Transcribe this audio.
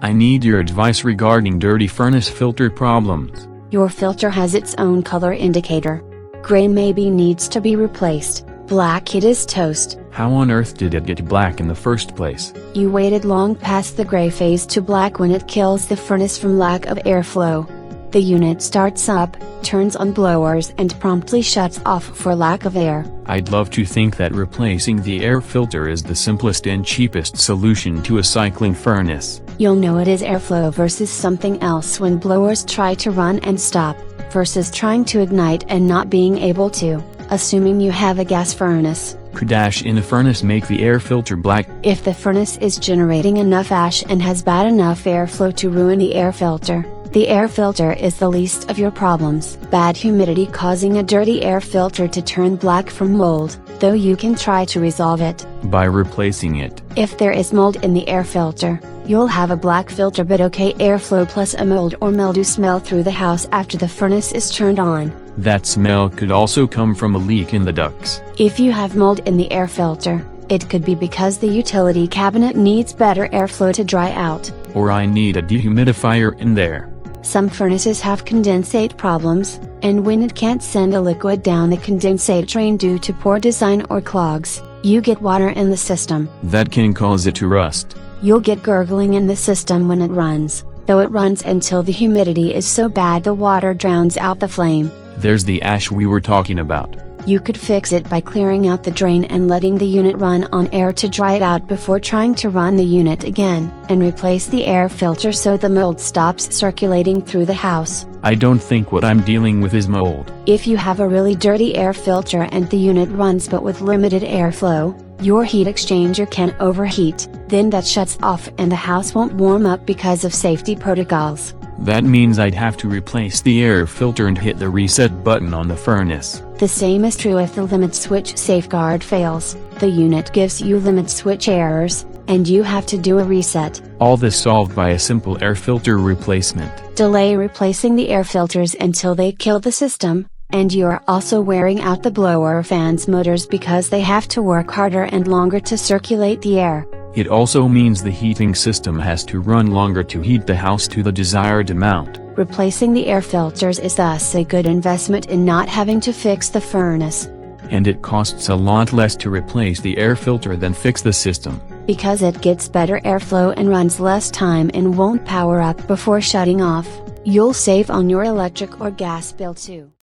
I need your advice regarding dirty furnace filter problems. Your filter has its own color indicator. Gray maybe needs to be replaced, black it is toast. How on earth did it get black in the first place? You waited long past the gray phase to black when it kills the furnace from lack of airflow. The unit starts up, turns on blowers and promptly shuts off for lack of air. I'd love to think that replacing the air filter is the simplest and cheapest solution to a cycling furnace. You'll know it is airflow versus something else when blowers try to run and stop, versus trying to ignite and not being able to, assuming you have a gas furnace. Could ash in a furnace make the air filter black? If the furnace is generating enough ash and has bad enough airflow to ruin the air filter, the air filter is the least of your problems. Bad humidity causing a dirty air filter to turn black from mold, though you can try to resolve it by replacing it. If there is mold in the air filter, you'll have a black filter but okay airflow plus a mold or mildew smell through the house after the furnace is turned on. That smell could also come from a leak in the ducts. If you have mold in the air filter, it could be because the utility cabinet needs better airflow to dry out. Or I need a dehumidifier in there. Some furnaces have condensate problems, and when it can't send a liquid down the condensate drain due to poor design or clogs, you get water in the system. That can cause it to rust. You'll get gurgling in the system when it runs, though it runs until the humidity is so bad the water drowns out the flame. There's the ash we were talking about. You could fix it by clearing out the drain and letting the unit run on air to dry it out before trying to run the unit again, and replace the air filter so the mold stops circulating through the house. I don't think what I'm dealing with is mold. If you have a really dirty air filter and the unit runs but with limited airflow, your heat exchanger can overheat, then that shuts off and the house won't warm up because of safety protocols. That means I'd have to replace the air filter and hit the reset button on the furnace. The same is true if the limit switch safeguard fails. The unit gives you limit switch errors, and you have to do a reset. All this solved by a simple air filter replacement. Delay replacing the air filters until they kill the system, and you are also wearing out the blower fans' motors because they have to work harder and longer to circulate the air. It also means the heating system has to run longer to heat the house to the desired amount. Replacing the air filters is thus a good investment in not having to fix the furnace. And it costs a lot less to replace the air filter than fix the system. Because it gets better airflow and runs less time and won't power up before shutting off, you'll save on your electric or gas bill too.